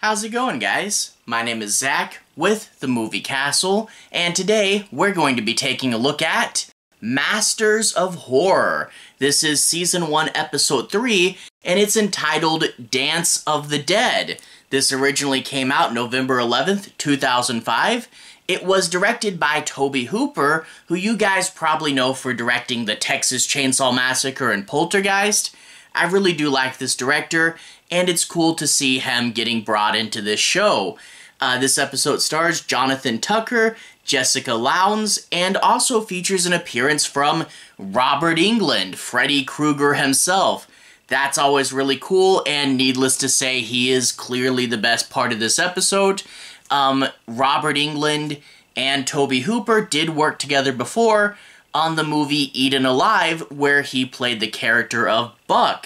How's it going, guys? My name is Zach with the Movie Castle, and today we're going to be taking a look at Masters of Horror. This is Season 1, Episode 3, and it's entitled Dance of the Dead. This originally came out November 11th, 2005. It was directed by Tobe Hooper, who you guys probably know for directing the Texas Chainsaw Massacre and Poltergeist. I really do like this director, and it's cool to see him getting brought into this show. This episode stars Jonathan Tucker, Jessica Loundes, and also features an appearance from Robert Englund, Freddy Krueger himself. That's always really cool, and needless to say, he is clearly the best part of this episode. Robert Englund and Tobe Hooper did work together before on the movie Eaten Alive, where he played the character of Buck.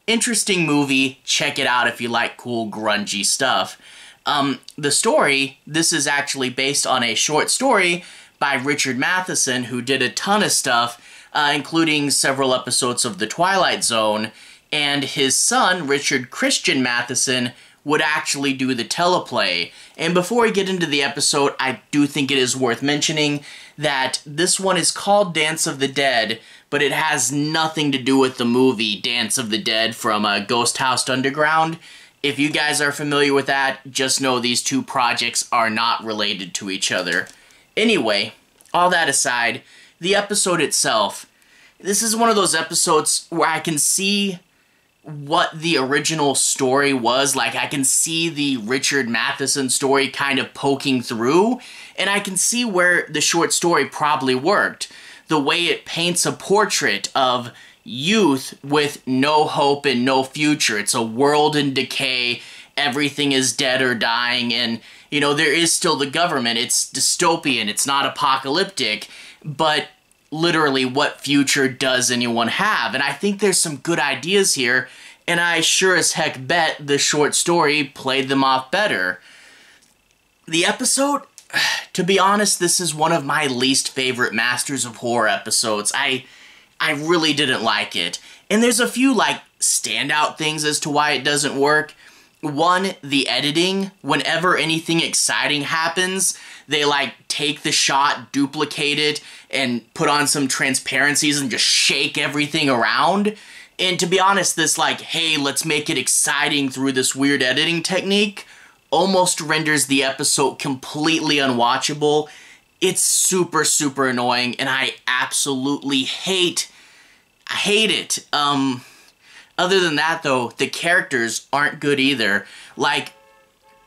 Interesting movie. Check it out if you like cool, grungy stuff. The story, this is actually based on a short story by Richard Matheson, who did a ton of stuff, including several episodes of The Twilight Zone, and his son, Richard Christian Matheson, would actually do the teleplay. And before we get into the episode, I do think it is worth mentioning that this one is called Dance of the Dead, but it has nothing to do with the movie Dance of the Dead from Ghost House Underground. If you guys are familiar with that, just know these two projects are not related to each other. Anyway, all that aside, the episode itself, this is one of those episodes where I can see what the original story was. Like, I can see the Richard Matheson story kind of poking through, and I can see where the short story probably worked. The way it paints a portrait of youth with no hope and no future. It's a world in decay, everything is dead or dying, and, you know, there is still the government. It's dystopian, it's not apocalyptic, but literally, what future does anyone have? And I think there's some good ideas here, and I sure as heck bet the short story played them off better. The episode, to be honest, this is one of my least favorite Masters of Horror episodes. I really didn't like it. And there's a few, like, standout things as to why it doesn't work. One, the editing. Whenever anything exciting happens, they, like, take the shot, duplicate it, and put on some transparencies and just shake everything around. And to be honest, this, like, hey, let's make it exciting through this weird editing technique almost renders the episode completely unwatchable. It's super, super annoying, and I absolutely hate it. Other than that, though, the characters aren't good either. Like,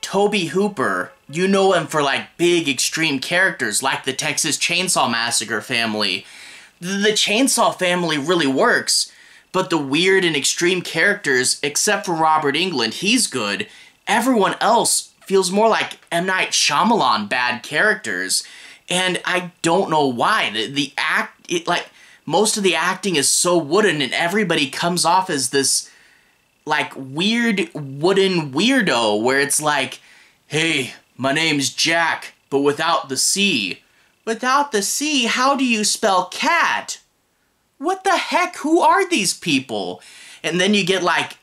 Tobe Hooper, you know him for, like, big, extreme characters, like the Texas Chainsaw Massacre family. The Chainsaw family really works, but the weird and extreme characters, except for Robert Englund, he's good. Everyone else feels more like M. Night Shyamalan bad characters, and I don't know why. Most of the acting is so wooden, and everybody comes off as this, like, weird wooden weirdo, where it's like, hey, my name's Jack, but without the C. Without the C, how do you spell cat? What the heck? Who are these people? And then you get, like,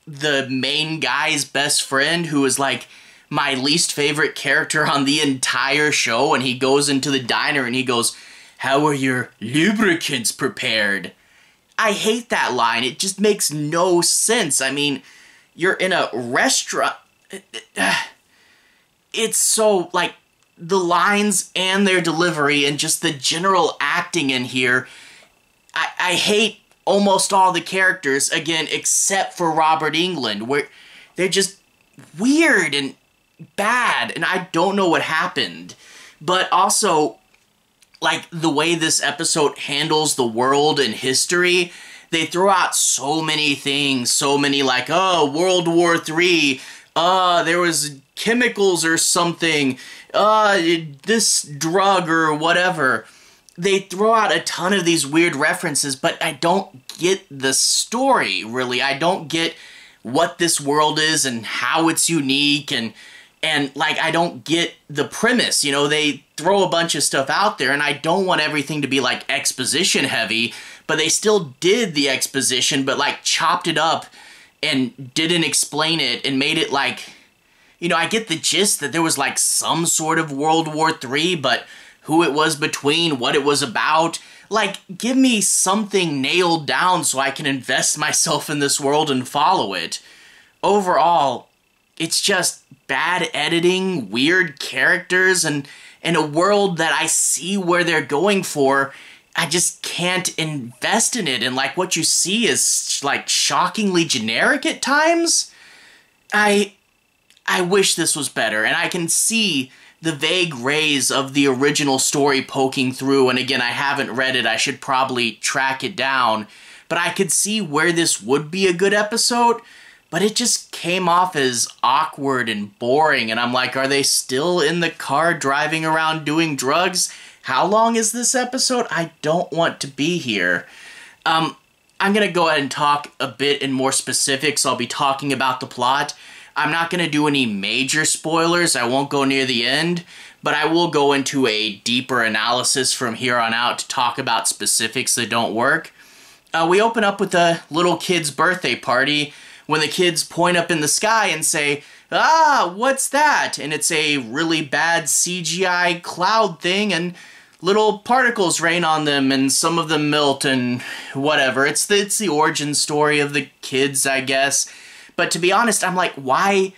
the main guy's best friend, who is, like, my least favorite character on the entire show, and he goes into the diner and he goes, how are your lubricants prepared? I hate that line. It just makes no sense. I mean, you're in a restaurant. It's so, like, the lines and their delivery and just the general acting in here. I hate almost all the characters, again, except for Robert Englund, where they're just weird and bad, and I don't know what happened. But also, like, the way this episode handles the world and history, they throw out so many things, so many, like, oh, World War III, there was chemicals or something, this drug or whatever. They throw out a ton of these weird references, but I don't get the story, really. I don't get what this world is and how it's unique, and like, I don't get the premise. You know, they throw a bunch of stuff out there, and I don't want everything to be, like, exposition heavy, but they still did the exposition, but, like, chopped it up and didn't explain it and made it, like, I get the gist that there was like some sort of World War III, but who it was between, what it was about. Like, give me something nailed down so I can invest myself in this world and follow it. Overall, it's just bad editing, weird characters, and in a world that I see where they're going for, I just can't invest in it. And like what you see is like shockingly generic at times. I wish this was better, and I can see the vague rays of the original story poking through, and again, I haven't read it, I should probably track it down, but I could see where this would be a good episode, but it just came off as awkward and boring, and I'm like, are they still in the car driving around doing drugs? How long is this episode? I don't want to be here. I'm gonna go ahead and talk a bit in more specifics. I'll be talking about the plot. I'm not going to do any major spoilers, I won't go near the end, but I will go into a deeper analysis from here on out to talk about specifics that don't work. We open up with a little kid's birthday party when the kids point up in the sky and say, "Ah, what's that?" And it's a really bad CGI cloud thing, and little particles rain on them, and some of them melt, and whatever. It's the origin story of the kids, I guess. But to be honest, I'm like, why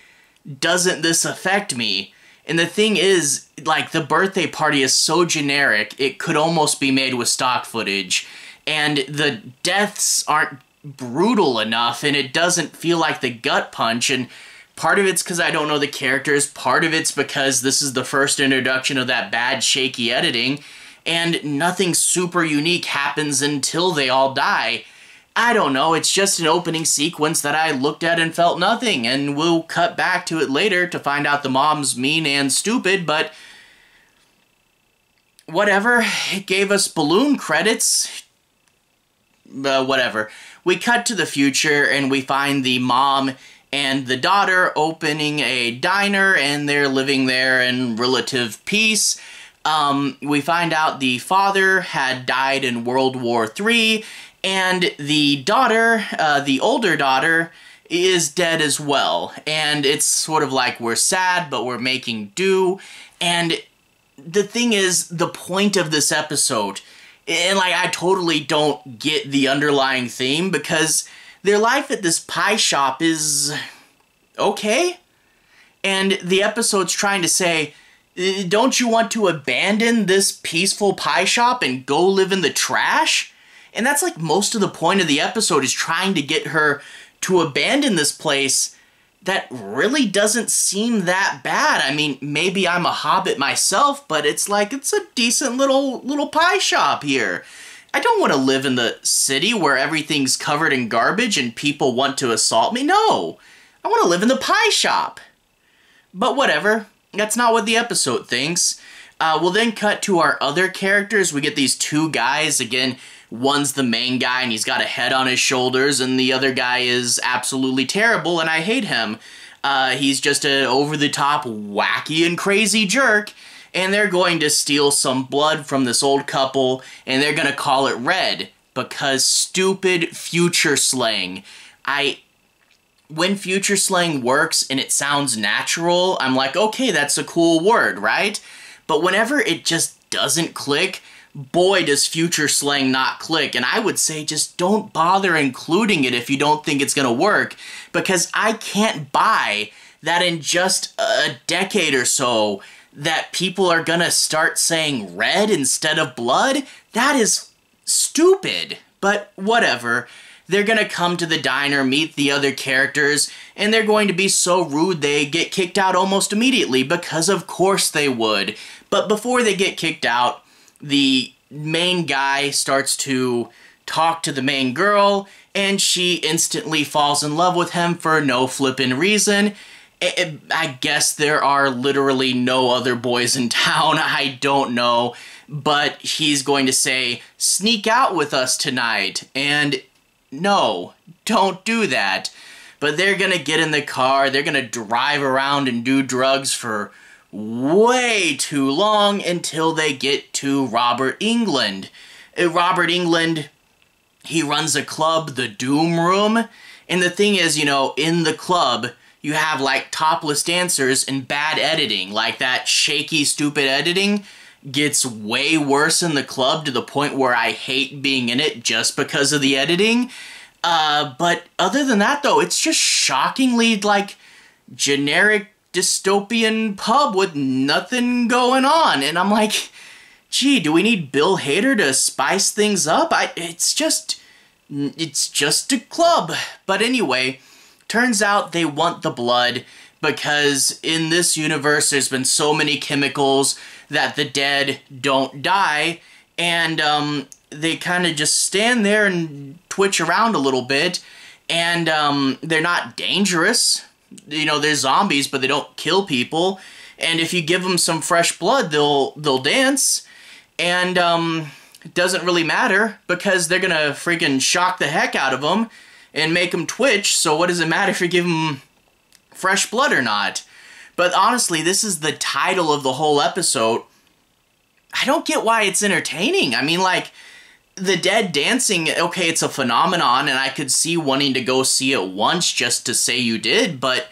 doesn't this affect me? And the thing is, like, the birthday party is so generic, it could almost be made with stock footage. And the deaths aren't brutal enough, and it doesn't feel like the gut punch. And part of it's because I don't know the characters, part of it's because this is the first introduction of that bad, shaky editing, and nothing super unique happens until they all die. I don't know, it's just an opening sequence that I looked at and felt nothing, and we'll cut back to it later to find out the mom's mean and stupid, but whatever, it gave us balloon credits, whatever. We cut to the future, and we find the mom and the daughter opening a diner, and they're living there in relative peace. We find out the father had died in World War III, and the daughter, the older daughter, is dead as well. And it's sort of like we're sad, but we're making do. And the thing is, the point of this episode, and like I totally don't get the underlying theme, because their life at this pie shop is okay. And the episode's trying to say, don't you want to abandon this peaceful pie shop and go live in the trash? And that's like most of the point of the episode, is trying to get her to abandon this place that really doesn't seem that bad. I mean, maybe I'm a hobbit myself, but it's like, it's a decent little pie shop here. I don't want to live in the city where everything's covered in garbage and people want to assault me. No, I want to live in the pie shop. But whatever, that's not what the episode thinks. We'll then cut to our other characters. We get these two guys, again, one's the main guy and he's got a head on his shoulders, and the other guy is absolutely terrible and I hate him. He's just an over-the-top, wacky and crazy jerk, and they're going to steal some blood from this old couple, and they're gonna call it red, because stupid future slang. When future slang works and it sounds natural, I'm like, okay, that's a cool word, right? But whenever it just doesn't click, boy, does future slang not click. And I would say just don't bother including it if you don't think it's gonna work, because I can't buy that in just a decade or so that people are gonna start saying red instead of blood. That is stupid, but whatever. They're gonna come to the diner, meet the other characters, and they're going to be so rude they get kicked out almost immediately, because of course they would. But before they get kicked out, the main guy starts to talk to the main girl, and she instantly falls in love with him for no flippin' reason. I guess there are literally no other boys in town, I don't know, but he's going to say, "Sneak out with us tonight," and no, don't do that. But they're gonna get in the car, they're gonna drive around and do drugs for way too long until they get to Robert Englund. Robert Englund, he runs a club, the Doom Room, and the thing is, in the club, you have like topless dancers and bad editing, like that shaky, stupid editing gets way worse in the club to the point where I hate being in it just because of the editing. But other than that though, it's just shockingly like generic dystopian pub with nothing going on. And I'm like, gee, do we need Bill Hader to spice things up? It's just a club. But anyway, turns out they want the blood because in this universe there's been so many chemicals that the dead don't die, and they kind of just stand there and twitch around a little bit, and they're not dangerous. You know, they're zombies, but they don't kill people, and if you give them some fresh blood, they'll dance, and it doesn't really matter because they're gonna freaking shock the heck out of them and make them twitch, so what does it matter if you give them fresh blood or not? But honestly, this is the title of the whole episode. I don't get why it's entertaining. I mean, like, the dead dancing, okay, it's a phenomenon, and I could see wanting to go see it once just to say you did, but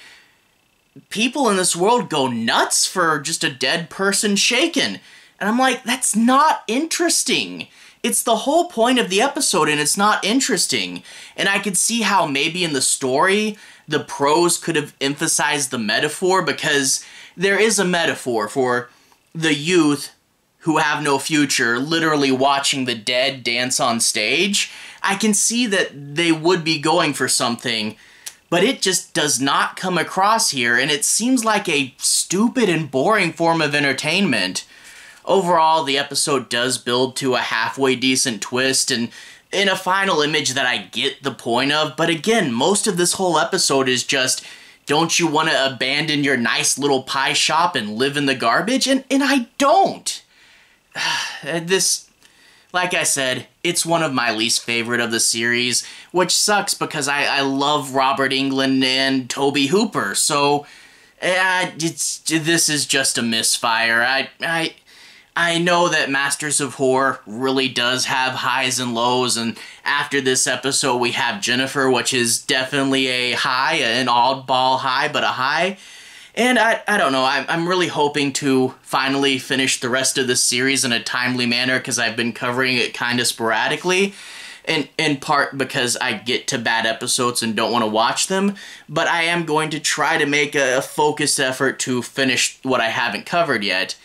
people in this world go nuts for just a dead person shaking. And I'm like, that's not interesting. It's the whole point of the episode, and it's not interesting. And I could see how maybe in the story, the pros could have emphasized the metaphor, because there is a metaphor for the youth who have no future literally watching the dead dance on stage. I can see that they would be going for something, but it just does not come across here, and it seems like a stupid and boring form of entertainment. Overall, the episode does build to a halfway decent twist, and in a final image that I get the point of, but again, most of this whole episode is just, don't you want to abandon your nice little pie shop and live in the garbage? And I don't. This, like I said, it's one of my least favorite of the series, which sucks because I love Robert Englund and Tobe Hooper, so this is just a misfire. I know that Masters of Horror really does have highs and lows, and after this episode we have Jennifer, which is definitely a high, an oddball high, but a high. And I don't know, I'm really hoping to finally finish the rest of this series in a timely manner because I've been covering it kind of sporadically, in part because I get to bad episodes and don't want to watch them, but I am going to try to make a focused effort to finish what I haven't covered yet.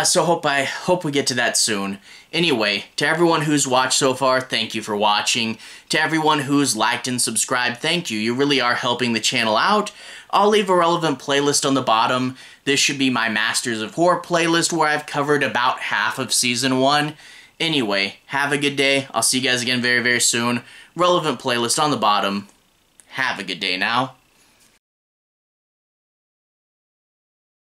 So I hope we get to that soon. Anyway, to everyone who's watched so far, thank you for watching. To everyone who's liked and subscribed, thank you. You really are helping the channel out. I'll leave a relevant playlist on the bottom. This should be my Masters of Horror playlist where I've covered about half of Season 1. Anyway, have a good day. I'll see you guys again very, very soon. Relevant playlist on the bottom. Have a good day now.